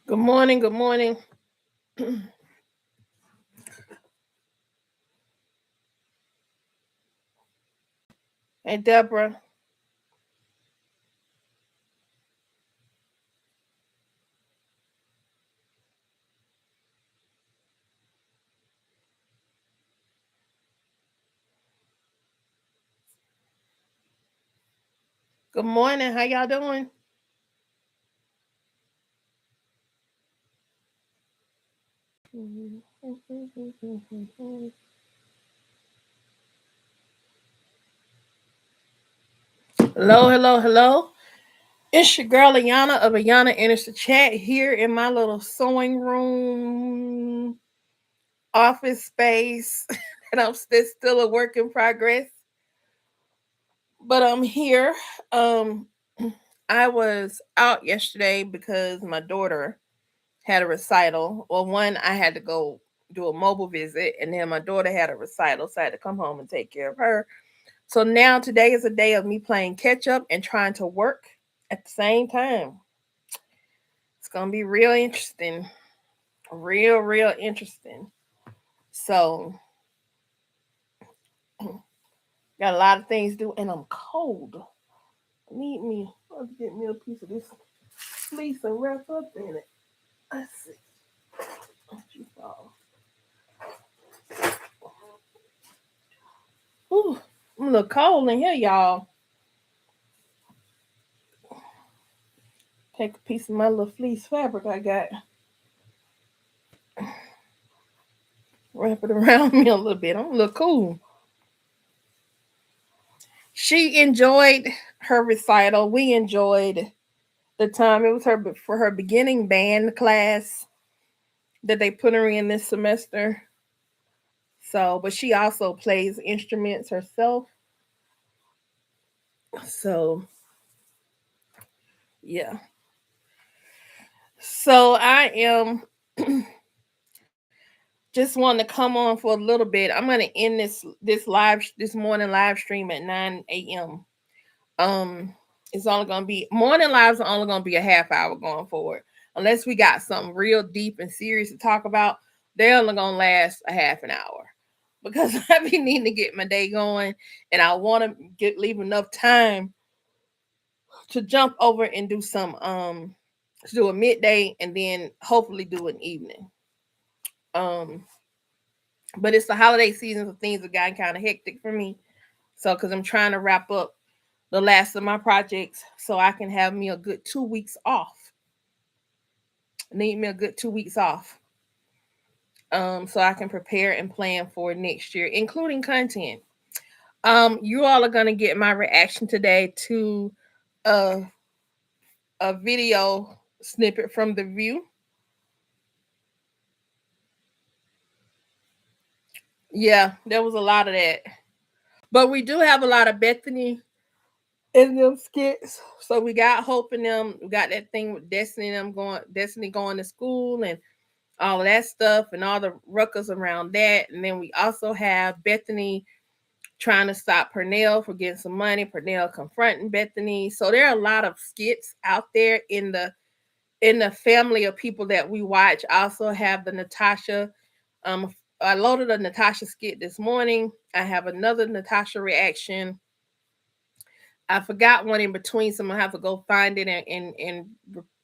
Good morning. Good morning. Hey, Deborah. Good morning. How y'all doing? Hello, hello, hello. It's your girl Ayana of Ayana Enters the Chat here in my little sewing room office space. And I'm still a work in progress. But I'm here. Um I was out yesterday because my daughter had a recital. Well, one, I had to go do a mobile visit, and then my daughter had a recital, so I had to come home and take care of her. So now today is a day of me playing catch up and trying to work at the same time. It's gonna be real interesting. Real interesting. So got a lot of things to do, and I'm cold. I need me. Let's get me a piece of this fleece and wrap up in it. Let's see. What you fall. Ooh, I'm a little cold in here, y'all. Take a piece of my little fleece fabric I got. Wrap it around me a little bit. I'm a little cool. She enjoyed her recital. We enjoyed the time. It was her for her beginning band class that they put her in this semester. So, but she also plays instruments herself. So, yeah. So I am just wanting to come on for a little bit. I'm gonna end this morning live stream at 9 a.m. It's only gonna be morning lives are only gonna be a half hour going forward. Unless we got something real deep and serious to talk about, they're only gonna last a half an hour. Because I be needing to get my day going and I wanna leave enough time to jump over and do some to do a midday and then hopefully do an evening. Um but it's the holiday season, so things have gotten kind of hectic for me. So because I'm trying to wrap up the last of my projects so I can have me a good 2 weeks off. I need me a good 2 weeks off. So I can prepare and plan for next year, including content. You all are gonna get my reaction today to a a video snippet from the View. Yeah, there was a lot of that, but we do have a lot of Bethany in them skits. So we got Hope in them. We got that thing with Destiny going to school, and all of that stuff and all the ruckus around that. And then we also have Bethany trying to stop Pernell for getting some money, Pernell confronting Bethany. So there are a lot of skits out there in the family of people that we watch. I also have the Natasha. I loaded a Natasha skit this morning. I have another Natasha reaction. I forgot one in between, so I'm gonna have to go find it and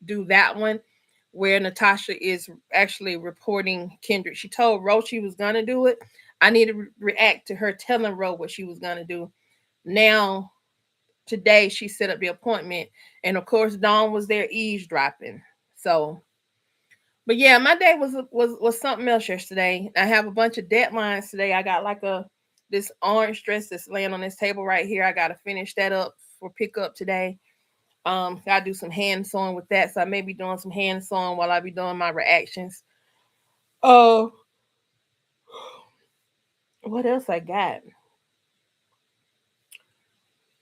do that one where Natasha is actually reporting Kendrick. She told Ro she was gonna do it. I need to react to her telling Ro what she was gonna do. Now today she set up the appointment, and of course Dawn was there eavesdropping. So, but yeah, my day was something else yesterday. I have a bunch of deadlines today. I got like a this orange dress that's laying on this table right here. I gotta finish that up for pickup today. Gotta do some hand sewing with that. So I may be doing some hand sewing while I be doing my reactions. Oh, what else I got?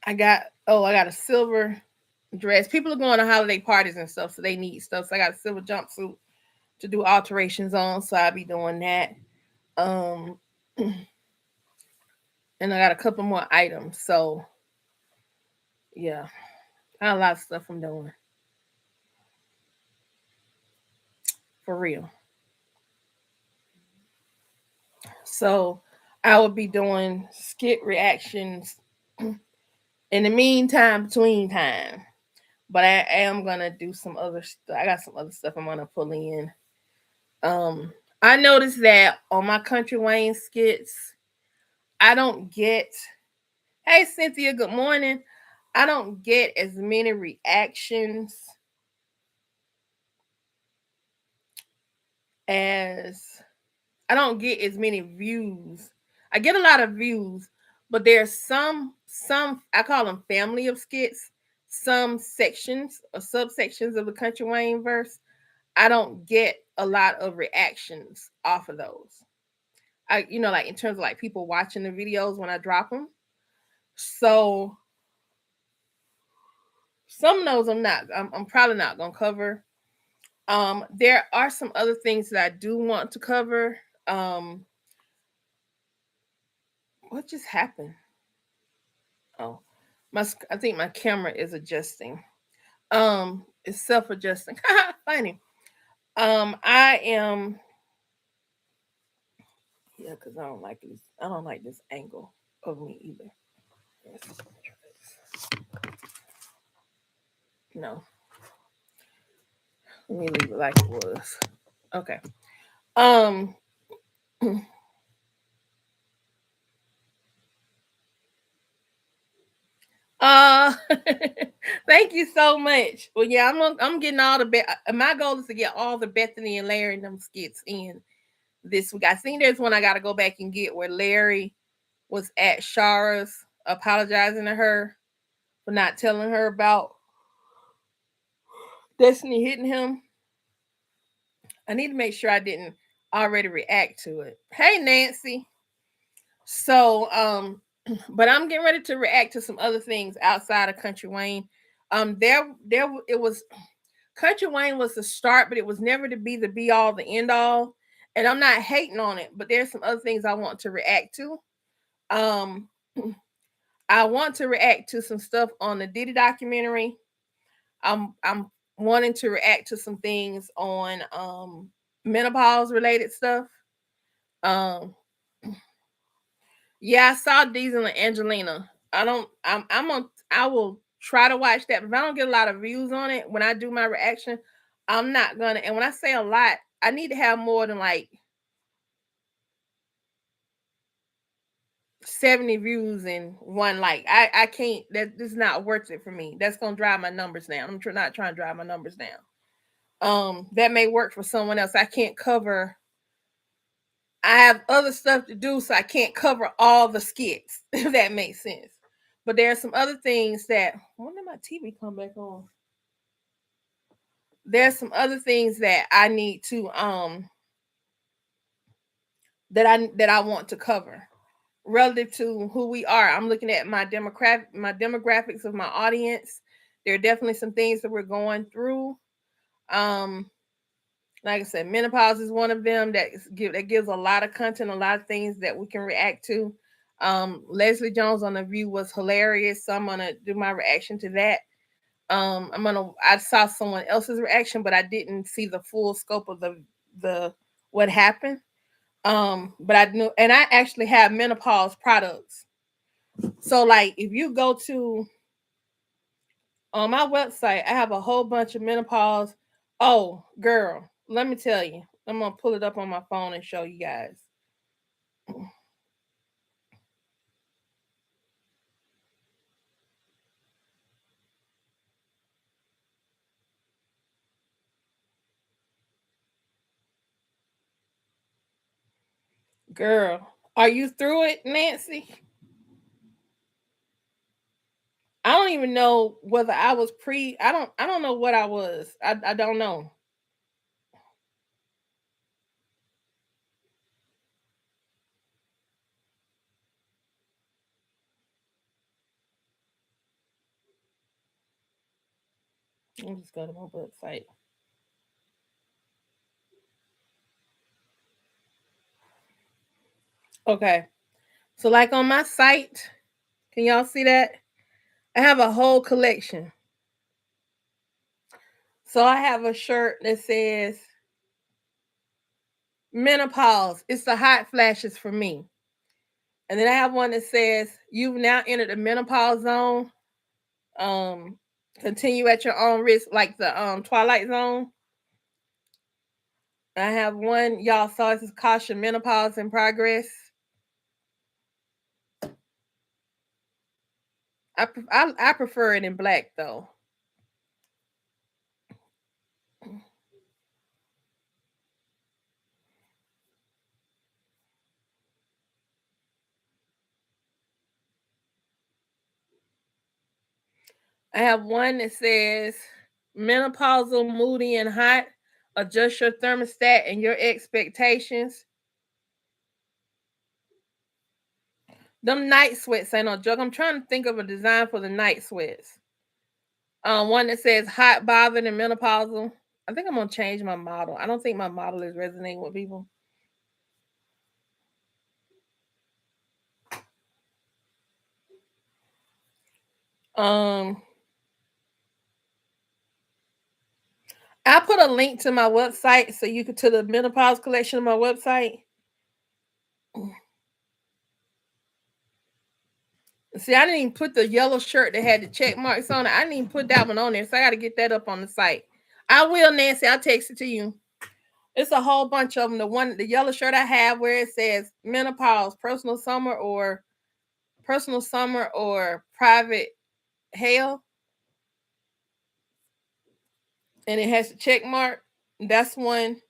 I got a silver dress. People are going to holiday parties and stuff, so they need stuff. So I got a silver jumpsuit to do alterations on. So I'll be doing that. Um, and I got a couple more items. So yeah, got a lot of stuff I'm doing. for real. So I will be doing skit reactions in the meantime, between time. But I am gonna do some other stuff. I got some other stuff I'm gonna pull in. I noticed that on my Country Wayne skits, I don't get, hey Cynthia, good morning. I don't get as many reactions as I don't get as many views. I get a lot of views, but there's some I call them family of skits, some sections or subsections of the Country Wayne verse. I don't get a lot of reactions off of those. Like in terms of like people watching the videos when I drop them. So some of those I'm probably not gonna cover. There are some other things that I do want to cover. Um, what just happened? Oh, I think my camera is adjusting. It's self-adjusting. Funny. I am yeah, because I don't like this. I don't like this angle of me either. No, let me leave it like it was. Okay. Um. Uh. Thank you so much. Well, yeah, I'm getting all the my goal is to get all the Bethany and Larry and them skits in this week. I think there's one I got to go back and get where Larry was at Shara's apologizing to her for not telling her about Destiny hitting him. I need to make sure I didn't already react to it. Hey Nancy. So but I'm getting ready to react to some other things outside of Country Wayne. There it was Country Wayne was the start, but it was never to be the be all, the end all. And I'm not hating on it, but there's some other things I want to react to. Um I want to react to some stuff on the Diddy documentary. I'm wanting to react to some things on menopause related stuff. Um yeah, I saw Diesel and Angelina. I'm on I will try to watch that, but if I don't get a lot of views on it when I do my reaction, I'm not gonna, and when I say a lot, I need to have more than like 70 views and one like. I can't, that this is not worth it for me. That's gonna drive my numbers down. Not trying to drive my numbers down. That may work for someone else. I can't cover, I have other stuff to do, so I can't cover all the skits, if that makes sense. But there are some other things that, when did my TV come back on? There's some other things that I need to that I want to cover relative to who we are. I'm looking at my demographics of my audience. There are definitely some things that we're going through. Um, like I said, menopause is one of them that gives a lot of content, a lot of things that we can react to. Leslie Jones on the View was hilarious, so I'm gonna do my reaction to that. I saw someone else's reaction, but I didn't see the full scope of the what happened. But I knew, and I actually have menopause products. So like if you go to on my website, I have a whole bunch of menopause. Oh, girl, let me tell you. I'm gonna pull it up on my phone and show you guys. Girl, are you through it, Nancy? I don't even know whether I was pre. I don't know what I was. I don't know. Let me just go to my website. Okay. So like on my site, can y'all see that? I have a whole collection. So I have a shirt that says menopause. It's the hot flashes for me. And then I have one that says you've now entered the menopause zone. Um, Continue at your own risk, like the Twilight Zone. I have one y'all saw this is caution menopause in progress. I prefer it in black though. I have one that says menopausal, moody, and hot. Adjust your thermostat and your expectations. Them night sweats ain't no joke. I'm trying to think of a design for the night sweats. One that says hot, bothered, and menopausal. I think I'm gonna change my model. I don't think my model is resonating with people. Um, I put a link to my website so you could to the menopause collection on my website. See, I didn't even put the yellow shirt that had the check marks on it. I didn't even put that one on there, so I got to get that up on the site. I will, Nancy. I'll text it to you. It's a whole bunch of them. The yellow shirt I have where it says menopause, personal summer or private hell, and it has a check mark. That's one.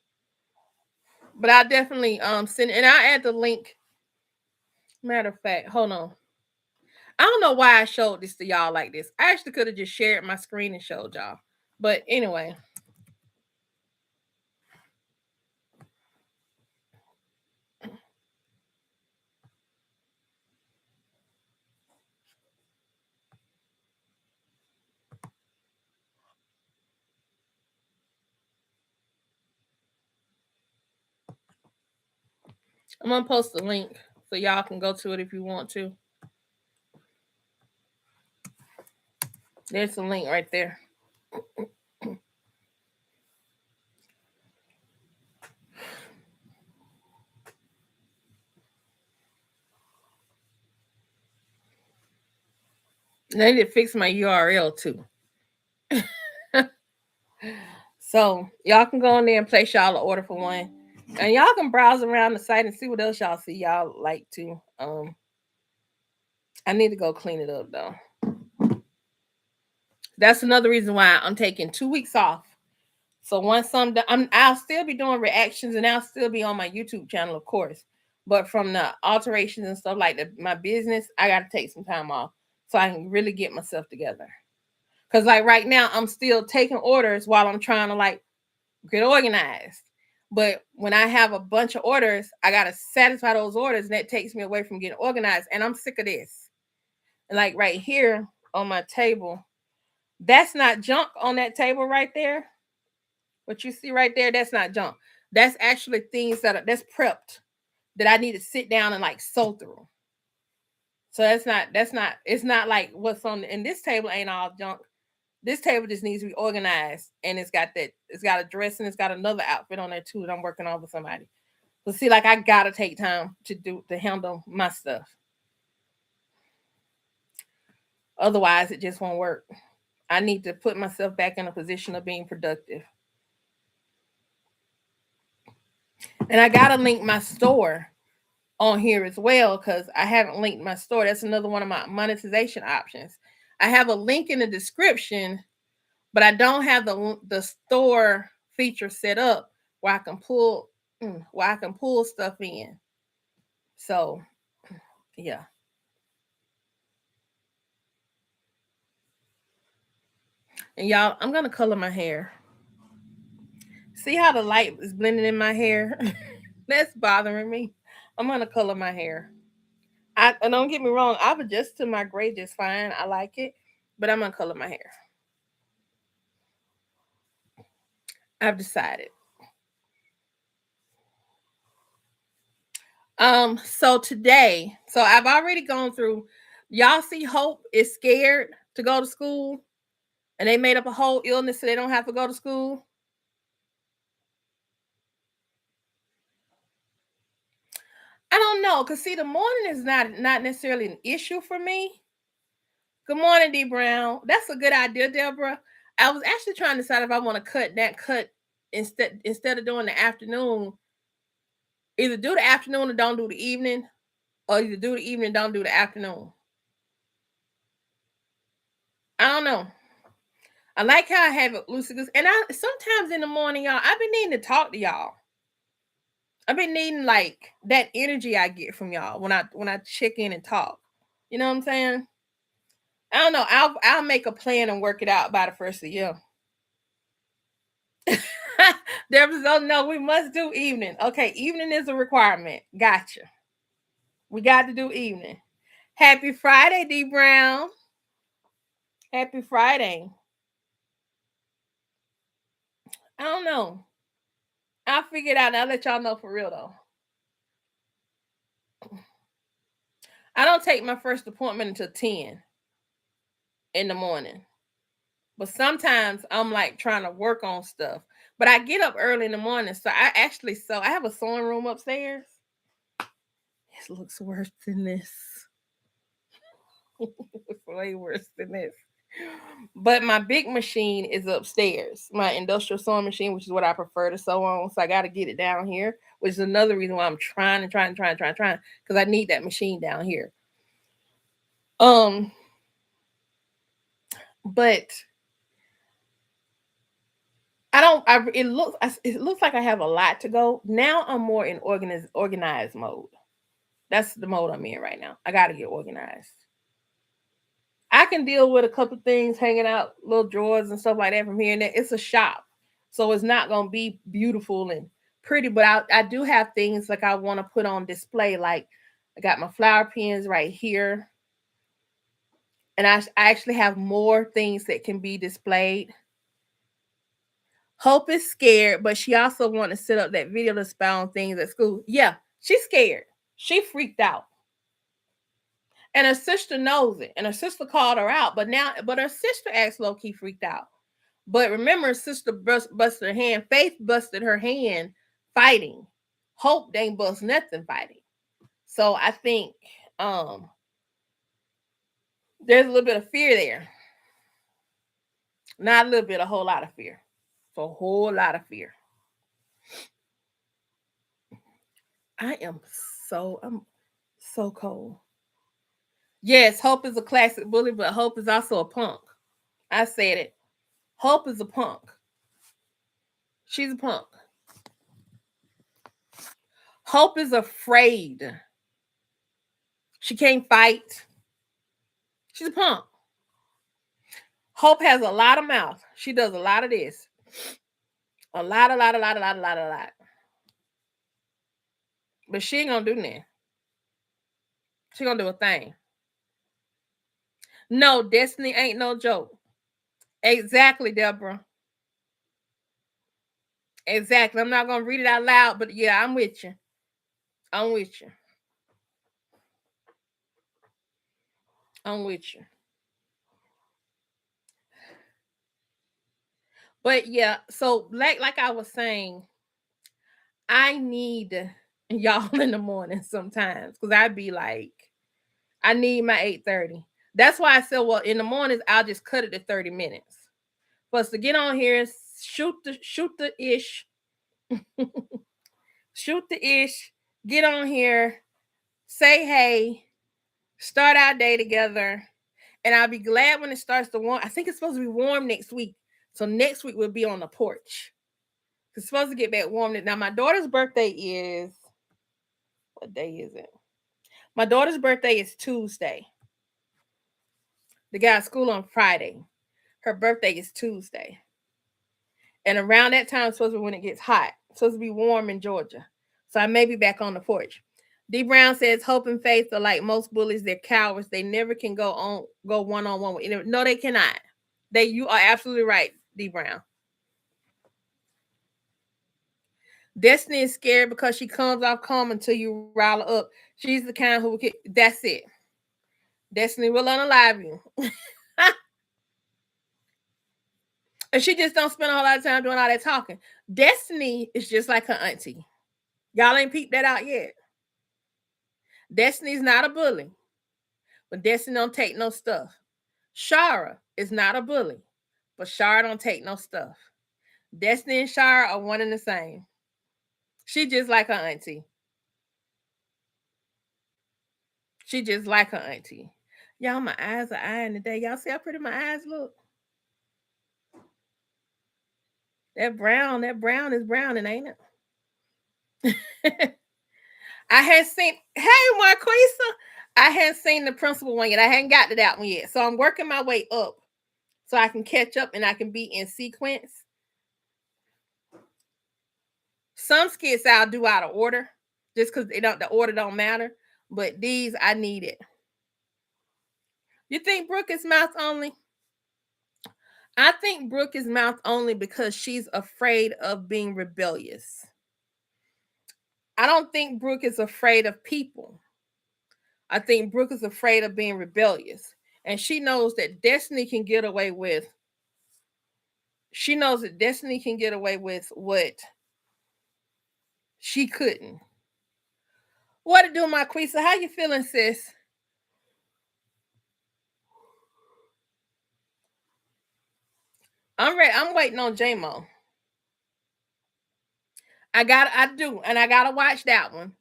But I definitely send, and I'll add the link. Matter of fact, hold on. I don't know why I showed this to y'all like this. I actually could have just shared my screen and showed y'all. But anyway, I'm gonna post the link so y'all can go to it if you want to. There's the link right there. And I need to fix my URL too. So y'all can go in there and place y'all an order for one. And y'all can browse around the site and see what else y'all see y'all like to. I need to go clean it up though. That's another reason why I'm taking 2 weeks off. So once I'll still be doing reactions and I'll still be on my YouTube channel, of course. But from the alterations and stuff like my business, I got to take some time off so I can really get myself together. Cause like right now, I'm still taking orders while I'm trying to like get organized. But when I have a bunch of orders, I gotta satisfy those orders, and that takes me away from getting organized. And I'm sick of this. And like right here on my table, that's not junk on that table right there. What you see right there, that's not junk. That's actually things that's prepped that I need to sit down and like sew through. So that's not it's not like what's on in this table ain't all junk. This table just needs to be organized, and it's got a dress and it's got another outfit on there too that I'm working on with somebody. But see, like I gotta take time to handle my stuff. Otherwise, it just won't work. I need to put myself back in a position of being productive. And I gotta link my store on here as well because I haven't linked my store. That's another one of my monetization options. I have a link in the description, but I don't have the store feature set up where I can pull stuff in. So yeah. And y'all, I'm gonna color my hair. See how the light is blending in my hair? That's bothering me. I'm gonna color my hair. And don't get me wrong, I've adjusted my gray just fine. I like it, but I'm gonna color my hair. I've decided. So today, so I've already gone through. Y'all see, Hope is scared to go to school, and they made up a whole illness so they don't have to go to school. I don't know, cause see, the morning is not necessarily an issue for me. Good morning, D Brown. That's a good idea, Deborah. I was actually trying to decide if I want to cut instead of doing the afternoon. Either do the afternoon or don't do the evening, or either do the evening, don't do the afternoon. I don't know. I like how I have it loosey goosey, and I sometimes in the morning, y'all, I've been needing to talk to y'all. I've been needing like that energy I get from y'all when I check in and talk. You know what I'm saying? I don't know. I'll make a plan and work it out by the first of the year. There was no. We must do evening. Okay, evening is a requirement. Gotcha. We got to do evening. Happy Friday, D Brown. Happy Friday. I don't know. I'll figure it out and I'll let y'all know for real though. I don't take my first appointment until 10 in the morning. But sometimes I'm like trying to work on stuff. But I get up early in the morning. So I actually I have a sewing room upstairs. It looks worse than this. It's way worse than this. But my big machine is upstairs, my industrial sewing machine, which is what I prefer to sew on. So I got to get it down here, which is another reason why I'm trying, because I need that machine down here. Um, but I don't. It looks like I have a lot to go. Now I'm more in organized mode. That's the mode I'm in right now. I got to get organized. I can deal with a couple things hanging out, little drawers and stuff like that from here and there. It's a shop, so it's not gonna be beautiful and pretty. But I do have things like I want to put on display. Like I got my flower pins right here, and I actually have more things that can be displayed. Hope is scared, but she also want to set up that video to spy on things at school. Yeah, she's scared. She freaked out. And her sister knows it. And her sister called her out. But her sister acts low key freaked out. But remember, her sister busted her hand. Faith busted her hand fighting. Hope they ain't bust nothing fighting. So I think there's a little bit of fear there. Not a little bit, a whole lot of fear. It's a whole lot of fear. I'm so cold. Yes, Hope is a classic bully, but Hope is also a punk. I said it. Hope is a punk. She's a punk. Hope is afraid. She can't fight. She's a punk. Hope has a lot of mouth. She does a lot of this. A lot. But she ain't gonna do nothing. She gonna do a thing. No, Destiny ain't no joke. Exactly, Deborah. Exactly. I'm not gonna read it out loud, but yeah, I'm with you. I'm with you. I'm with you. But yeah, so like I was saying, I need y'all in the morning sometimes because I'd be like, I need my 8:30. That's why I said, well, in the mornings, I'll just cut it to 30 minutes. For us to get on here, shoot the ish, shoot the ish, get on here, say hey, start our day together. And I'll be glad when it starts to warm. I think it's supposed to be warm next week. So next week we'll be on the porch. It's supposed to get back warm. Now my daughter's birthday is, what day is it? My daughter's birthday is Tuesday. The guy at school on Friday. Her birthday is Tuesday. And around that time, it's supposed to be when it gets hot. It's supposed to be warm in Georgia. So I may be back on the porch. D Brown says Hope and Faith are like most bullies, they're cowards. They never can go one on one. No, they cannot. You are absolutely right, D Brown. Destiny is scared because she comes off calm until you rile her up. She's the kind who that's it. Destiny will unalive you. And she just don't spend a whole lot of time doing all that talking. Destiny is just like her auntie. Y'all ain't peeped that out yet. Destiny's not a bully, but Destiny don't take no stuff. Shara is not a bully, but Shara don't take no stuff. Destiny and Shara are one and the same. She just like her auntie. She just like her auntie. Y'all, my eyes are eyeing today. Y'all see how pretty my eyes look? That brown is browning, ain't it? I had seen, hey, Marquisa, I hadn't seen the principal one yet. I hadn't got to that one yet. So I'm working my way up so I can catch up and I can be in sequence. Some skits I'll do out of order just because the order don't matter. But these I need it. You think Brooke is mouth only? I think Brooke is mouth only because she's afraid of being rebellious. I don't think Brooke is afraid of people. I think Brooke is afraid of being rebellious. And she knows that Destiny can get away with. She knows that Destiny can get away with what she couldn't. What to do, Marquisa? How you feeling, sis? I'm ready. I'm waiting on J-Mo. I gotta watch that one.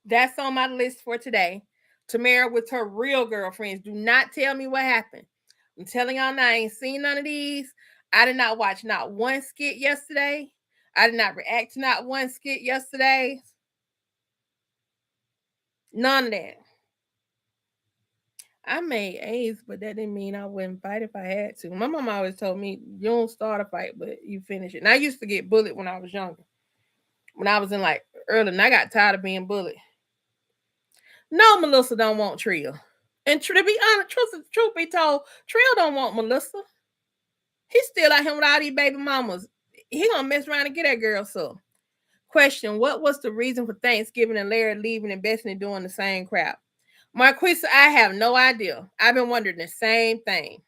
That's on my list for today. Tamara with her real girlfriends. Do not tell me what happened. I'm telling y'all now, I ain't seen none of these. I did not watch not one skit yesterday. I did not react to not one skit yesterday. None of that. I made A's, but that didn't mean I wouldn't fight if I had to. My mom always told me, you don't start a fight, but you finish it. And I used to get bullied when I was younger. When I was in like early, and I got tired of being bullied. No, Melissa don't want Trill. And to be honest, truth be told, Trill don't want Melissa. He's still out here with all these baby mamas. He gonna mess around and get that girl. So, question: what was the reason for Thanksgiving and Larry leaving and Bethany doing the same crap? Marquisa, I have no idea. I've been wondering the same thing.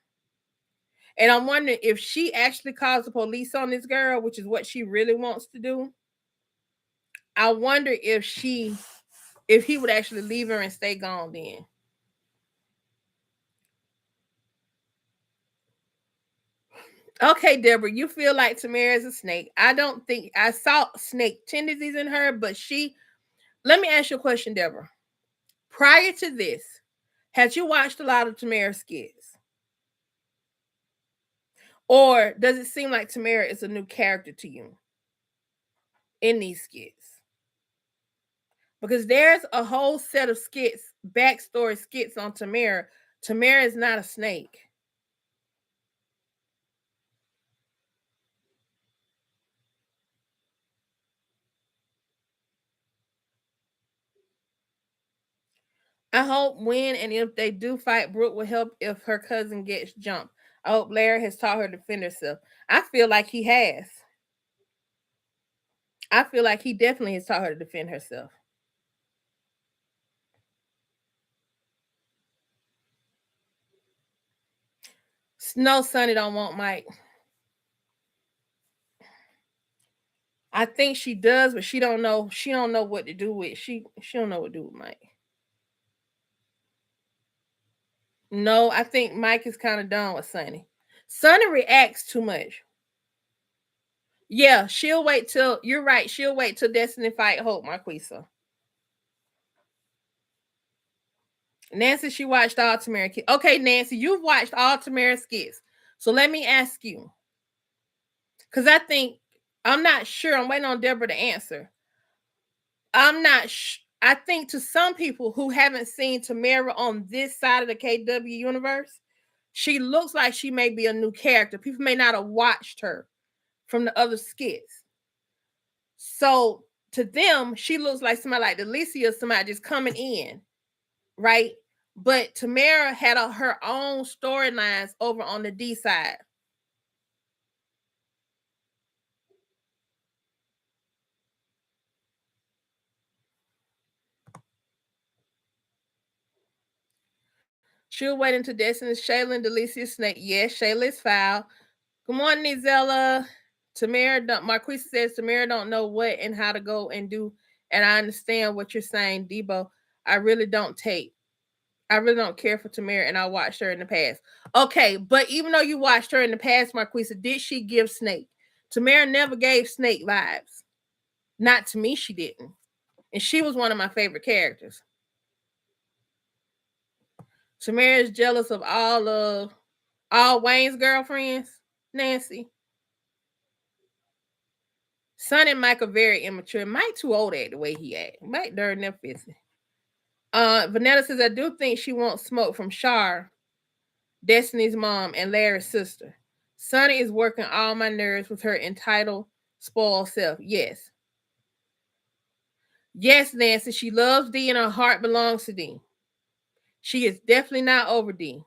And I'm wondering if she actually calls the police on this girl, which is what she really wants to do. I wonder if he would actually leave her and stay gone then. Okay, Deborah, you feel like Tamara is a snake. I don't think I saw snake tendencies in her, but let me ask you a question, Deborah. Prior to this, had you watched a lot of Tamara skits? Or does it seem like Tamara is a new character to you in these skits? Because there's a whole set of skits, backstory skits on Tamara. Tamara is not a snake. I hope when and if they do fight, Brooke will help if her cousin gets jumped. I hope Larry has taught her to defend herself. I feel like he has. I feel like he definitely has taught her to defend herself. No, Sonny don't want Mike. I think she does, but she don't know. She don't know what to do with. She don't know what to do with Mike. No, I think Mike is kind of done with Sonny. Sonny reacts too much. Yeah, she'll wait till you're right. She'll wait till Destiny fight Hope, Marquisa. Nancy, she watched all Tamara skits. Okay, Nancy, you've watched all Tamara skits. So let me ask you, because I'm not sure. I'm waiting on Deborah to answer. I'm not. I think to some people who haven't seen Tamara on this side of the KW universe, she looks like she may be a new character. People may not have watched her from the other skits. So to them, she looks like somebody like Delicia, somebody just coming in, right? But Tamara had her own storylines over on the D side. She'll wait until Destiny's Shayla and Delicia Snake. Yes, Shayla is foul. Good morning, Nizella. Tamara, Marquise says Tamara don't know what and how to go and do. And I understand what you're saying, Debo. I really don't take. I really don't care for Tamara, and I watched her in the past. Okay, but even though you watched her in the past, Marquisa, did she give Snake? Tamara never gave Snake vibes. Not to me, she didn't. And she was one of my favorite characters. Tamara is jealous of all Wayne's girlfriends. Nancy. Son and Mike are very immature. Mike too old at the way he act. Mike during their 50. Vanessa says, I do think she wants smoke from Shar, Destiny's mom, and Larry's sister. Sonny is working all my nerves with her entitled, spoiled self. Yes. Yes, Nancy. She loves D and her heart belongs to D. She is definitely not over D.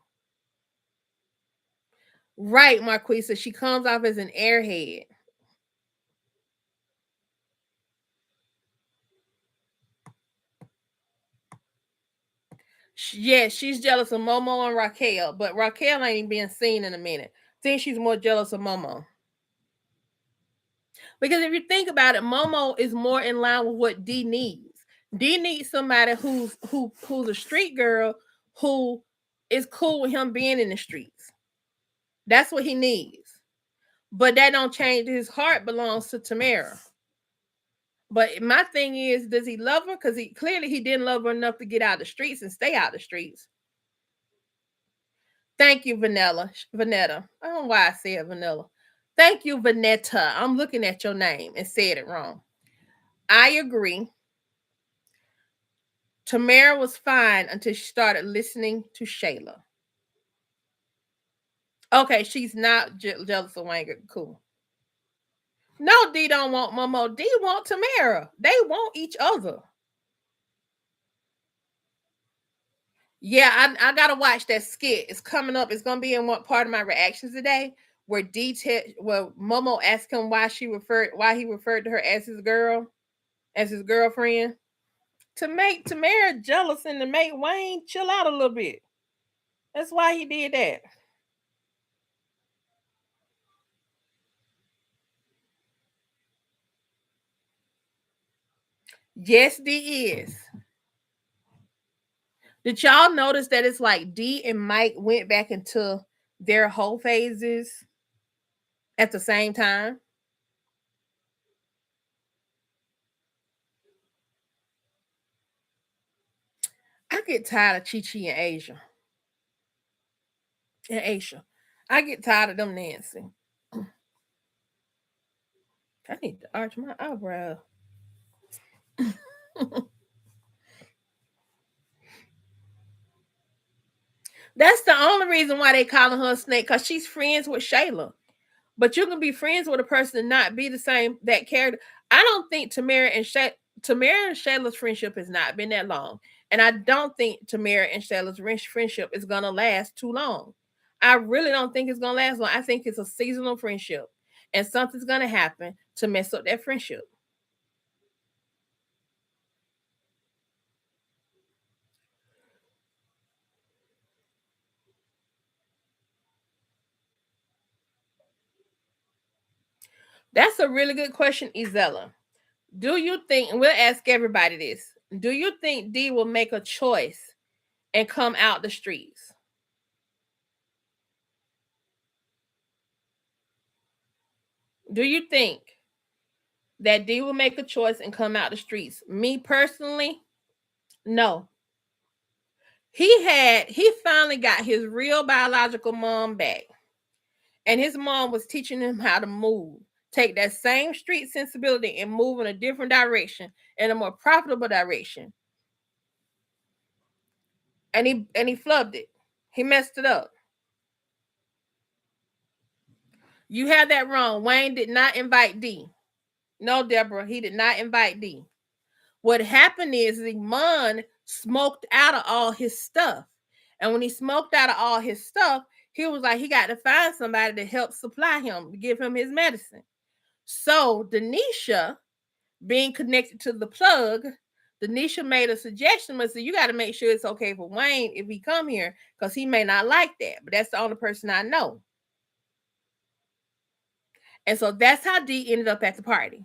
Right, Marquisa. She comes off as an airhead. Yes, she's jealous of Momo and Raquel, but Raquel ain't being seen in a minute. I think she's more jealous of Momo. Because if you think about it, Momo is more in line with what D needs. D needs somebody who's a street girl who is cool with him being in the streets. That's what he needs. But that don't change his heart belongs to Tamara. But my thing is, does he love her? Because he didn't love her enough to get out the streets and stay out the streets. Thank you, Vanetta. I don't know why I said Vanilla. Thank you, Vanetta. I'm looking at your name and said it wrong. I agree. Tamara was fine until she started listening to Shayla. Okay, she's not jealous of Wayne. Cool. No, D don't want Momo. D want Tamara. They want each other. Yeah, I gotta watch that skit. It's coming up. It's gonna be in one part of my reactions today, where Momo asked him why he referred to her as his girl, as his girlfriend, to make Tamara jealous and to make Wayne chill out a little bit. That's why he did that. Yes, D is. Did y'all notice that it's like D and Mike went back into their whole phases at the same time? I get tired of Chi Chi and Asia. And Asia. I get tired of them Nancy. I need to arch my eyebrow. That's the only reason why they calling her a snake, because she's friends with Shayla. But you can be friends with a person and not be the same that character. I don't think Tamara and Shayla's friendship has not been that long. And I don't think Tamara and Shayla's friendship is gonna last too long. I really don't think it's gonna last long. I think it's a seasonal friendship. And something's gonna happen to mess up that friendship. That's a really good question, Izella. Do you think, and we'll ask everybody this, do you think D will make a choice and come out the streets? Do you think that D will make a choice and come out the streets? Me personally, no. He finally got his real biological mom back. And his mom was teaching him how to move. Take that same street sensibility and move in a different direction, in a more profitable direction. And he flubbed it. He messed it up. You have that wrong. Wayne did not invite D. No, Deborah, he did not invite D. What happened is Iman smoked out of all his stuff. And when he smoked out of all his stuff, he was like, he got to find somebody to help supply him, to give him his medicine. So Denisha, being connected to the plug, Denisha made a suggestion and said, you got to make sure it's okay for Wayne if he come here, because he may not like that. But that's the only person I know. And so that's how D ended up at the party.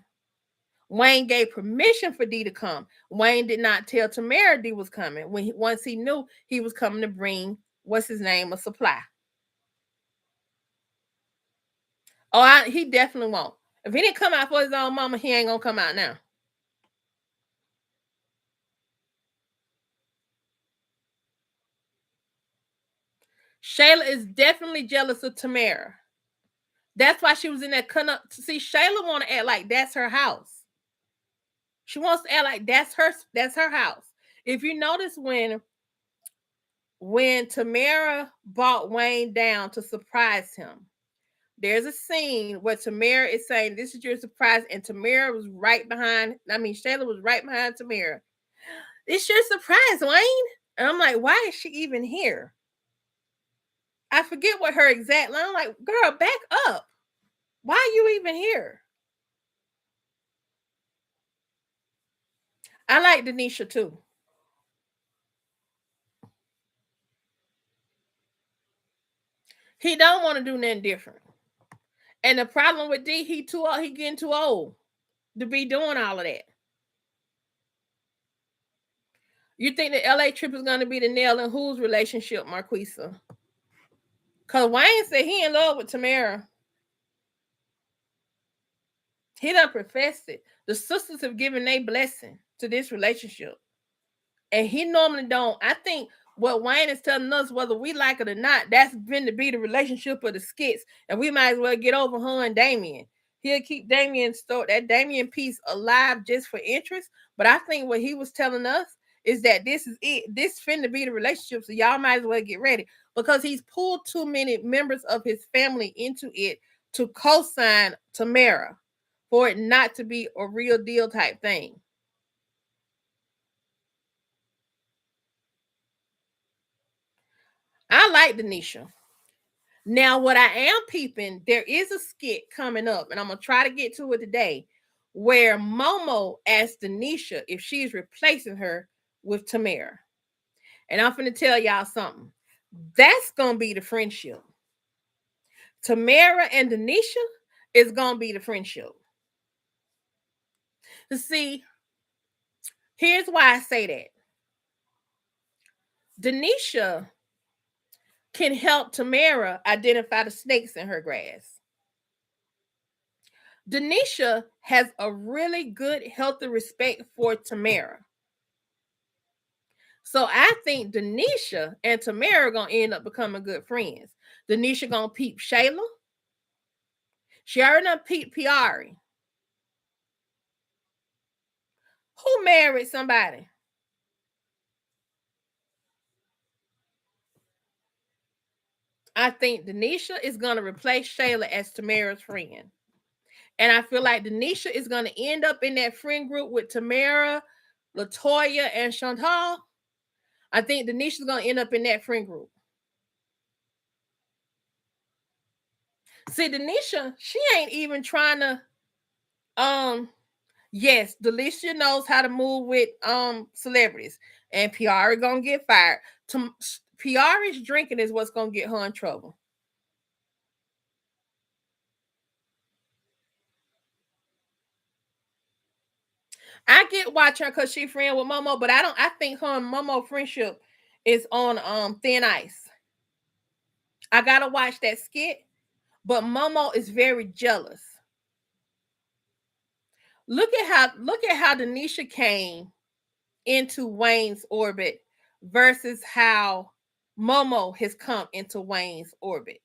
Wayne gave permission for D to come. Wayne did not tell Tamara D was coming. Once he knew he was coming to bring what's his name a supply. Oh, he definitely won't. If he didn't come out for his own mama, he ain't gonna come out now. Shayla is definitely jealous of Tamara. That's why she was in that see, Shayla want to act like that's her house. She wants to act like that's her house. If you notice when Tamara brought Wayne down to surprise him, there's a scene where Tamara is saying, "This is your surprise," and Tamara was right behind. I mean, Shayla was right behind Tamara. It's your surprise, Wayne. And I'm like, why is she even here? I forget what her exact line. I'm like, girl, back up. Why are you even here? I like Denisha too. He don't want to do nothing different. And the problem with D, he too old. He getting too old to be doing all of that. You think the LA trip is going to be the nail in whose relationship, Marquisa? Because Wayne said he in love with Tamara. He done professed it. The sisters have given their blessing to this relationship. And he normally don't. I think what Wayne is telling us, whether we like it or not, that's been to be the relationship of the skits. And we might as well get over her and Damien. He'll keep that Damien piece alive just for interest. But I think what he was telling us is that this is it. This finna be the relationship. So y'all might as well get ready. Because he's pulled too many members of his family into it to co-sign Tamara for it not to be a real deal type thing. I like Denisha. Now, what I am peeping, there is a skit coming up, and I'm gonna try to get to it today, where Momo asked Denisha if she's replacing her with Tamara. And I'm gonna tell y'all something. That's gonna be the friendship. Tamara and Denisha is gonna be the friendship. To see, here's why I say that. Denisha can help Tamara identify the snakes in her grass. Denisha has a really good, healthy respect for Tamara. So I think Denisha and Tamara gonna end up becoming good friends. Denisha gonna peep Shayla. She already done peep Piari. Who married somebody? I think Denisha is gonna replace Shayla as Tamara's friend. And I feel like Denisha is gonna end up in that friend group with Tamara, Latoya, and Chantal. I think Denisha's gonna end up in that friend group. See, Denisha, she ain't even trying to yes, Delisha knows how to move with celebrities. And Piara gonna get fired. Piara's drinking is what's gonna get her in trouble. I get watch her because she friend with Momo, but I think her and Momo friendship is on thin ice. I gotta watch that skit, but Momo is very jealous. Look at how Denisha came into Wayne's orbit versus how Momo has come into Wayne's orbit.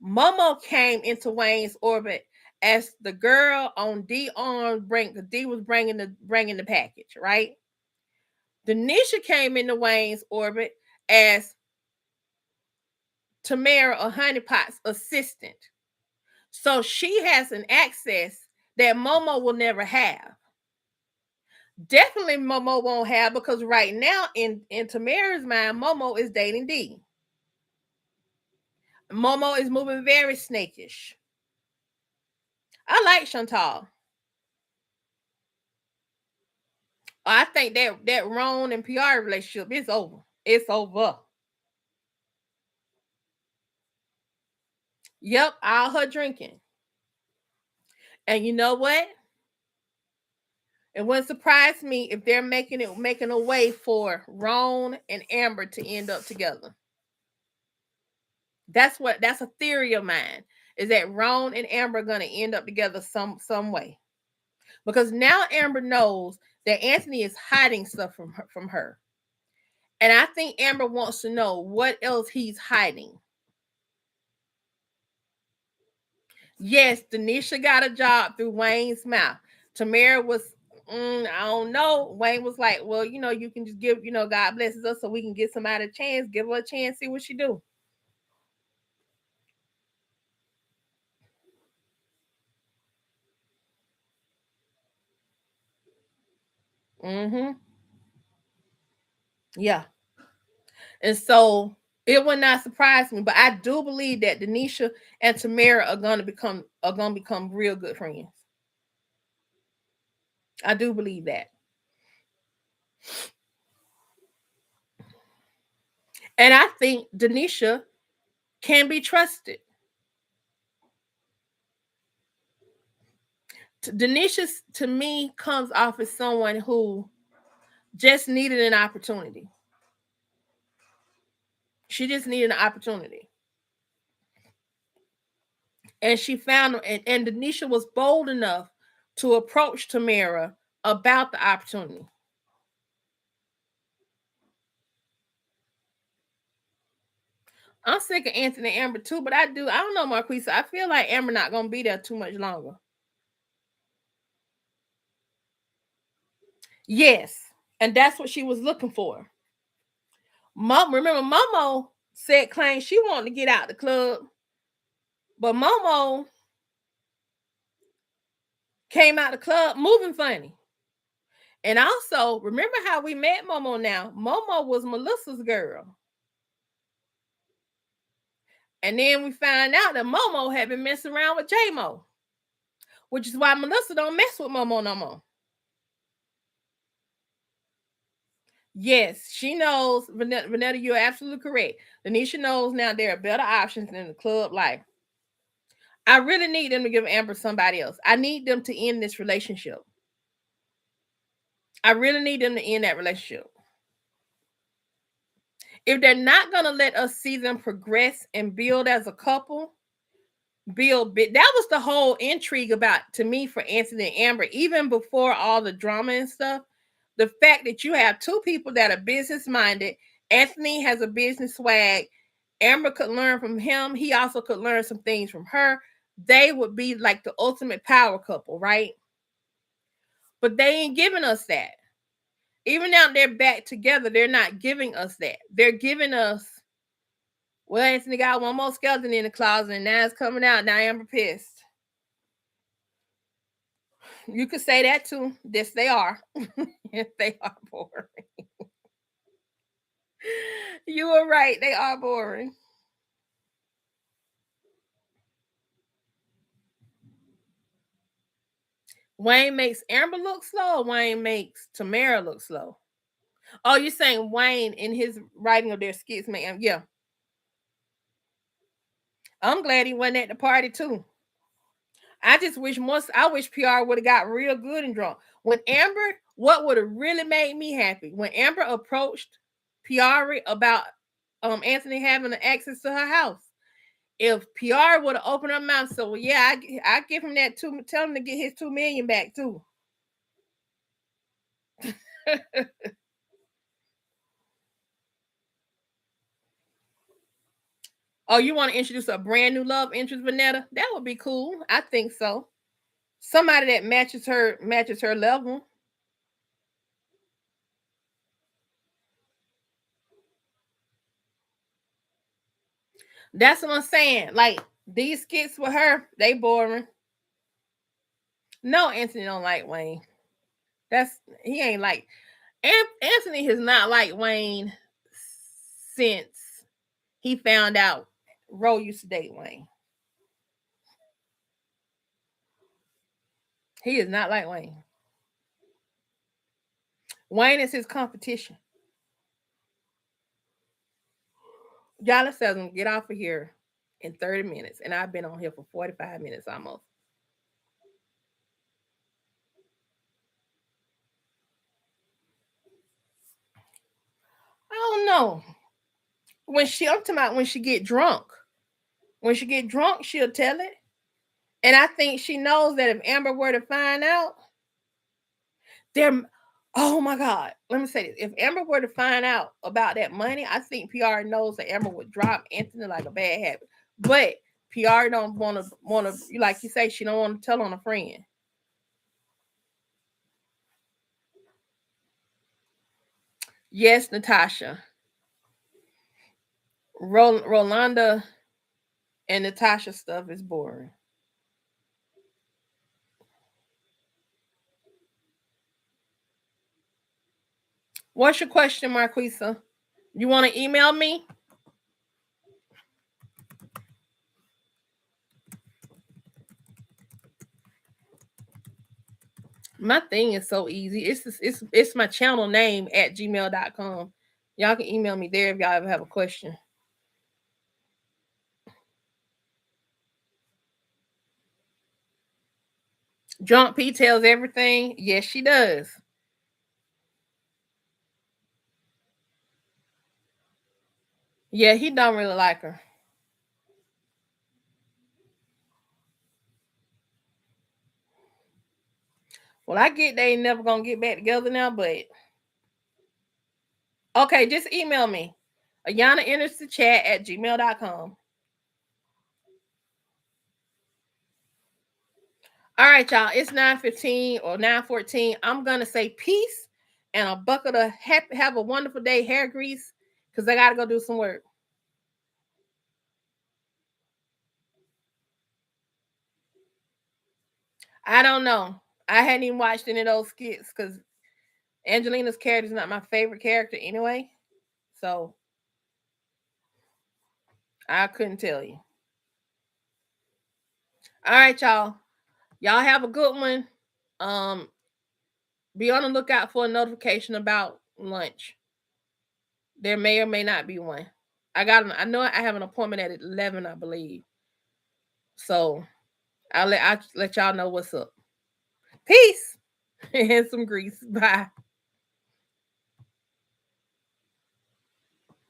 Momo came into Wayne's orbit as the girl on D on bring. D was bringing the package, right? Denisha came into Wayne's orbit as Tamara or Honeypot's assistant. So she has an access that Momo will never have. Definitely Momo won't have because right now in Tamara's mind, Momo is dating D. Momo is moving very snakish. I like Chantal. I think that Ron and PR relationship is over. It's over. Yep, all her drinking. And you know what? It wouldn't surprise me if they're making a way for Ron and Amber to end up together. That's a theory of mine. Is that Ron and Amber are gonna end up together some way. Because now Amber knows that Anthony is hiding stuff from her. And I think Amber wants to know what else he's hiding. Yes, Denisha got a job through Wayne's mouth. Tamara was, I don't know. Wayne was like, well, you can just give, God blesses us so we can get somebody a chance. Give her a chance, see what she do. Mm-hmm. Yeah. And so it would not surprise me, but I do believe that Denisha and Tamara are gonna become real good friends. I do believe that. And I think Denisha can be trusted. Denisha, to me, comes off as someone who just needed an opportunity. She just needed an opportunity. And she found, and Denisha was bold enough to approach Tamara about the opportunity. I'm sick of Anthony and Amber too, but I don't know, Marquisa. I feel like Amber not gonna be there too much longer. Yes, and that's what she was looking for. Remember, Momo claimed she wanted to get out the club, but Momo came out the club moving funny. And also, remember how we met Momo now? Momo was Melissa's girl. And then we found out that Momo had been messing around with J-Mo, which is why Melissa don't mess with Momo no more. Yes, she knows. Vanetta, you're absolutely correct. Denisha knows now there are better options in the club life. I really need them to give Amber somebody else. I need them to end this relationship. I really need them to end that relationship. If they're not going to let us see them progress and build as a couple, build big. That was the whole intrigue about, to me, for Anthony and Amber, even before all the drama and stuff. The fact that you have two people that are business minded. Anthony has a business swag. Amber could learn from him. He also could learn some things from her. They would be like the ultimate power couple, right? But they ain't giving us that. Even now they're back together, they're not giving us that. They're giving us, well, Anthony got one more skeleton in the closet, and now it's coming out. Now Amber pissed. You could say that too. Yes, they are. They are boring. You were right. They are boring. Wayne makes Amber look slow, or Wayne makes Tamara look slow? Oh, you're saying Wayne in his writing of their skits, man. Yeah. I'm glad he wasn't at the party too. I wish PR would have got real good and drunk. When Amber, what would have really made me happy when Amber approached PR about Anthony having access to her house. If PR would have opened her mouth, so well, yeah, I give him that too. Tell him to get his 2 million back too. Oh, you want to introduce a brand new love interest, Vanetta? That would be cool. I think so. Somebody that matches her level. That's what I'm saying. Like these skits with her, they boring. No, Anthony don't like Wayne. He ain't like Anthony has not liked Wayne since he found out Ro used to date Wayne. He is not like Wayne. Wayne is his competition. Y'all, let's tell them get off of here in 30 minutes. And I've been on here for 45 minutes almost. don't know. I'm talking about when she get drunk. When she get drunk, she'll tell it. And I think she knows that if Amber were to find out, there, oh my God, let me say this. If Amber were to find out about that money, I think PR knows that Amber would drop Anthony like a bad habit. But PR don't wanna like you say, she don't want to tell on a friend. Yes, Natasha. Rolanda and Natasha stuff is boring. What's your question, Marquisa? You want to email me? My thing is so easy. It's my channel name at gmail.com. Y'all can email me there if y'all ever have a question. Drunk P tells everything. Yes, she does. Yeah, he don't really like her. Well, I get they ain't never gonna get back together now, but okay, just email me. Ayana enters the chat at gmail.com. All right, y'all. It's 9:15 or 9:14. I'm gonna say peace and a bucket of have a wonderful day hair grease because I gotta go do some work. I don't know. I hadn't even watched any of those skits because Angelina's character is not my favorite character anyway. So I couldn't tell you. All right, y'all. Y'all have a good one. Um, be on the lookout for a notification about lunch. There may or may not be one. I know I have an appointment at 11, I believe. So I'll let y'all know what's up. Peace and some grease. Bye.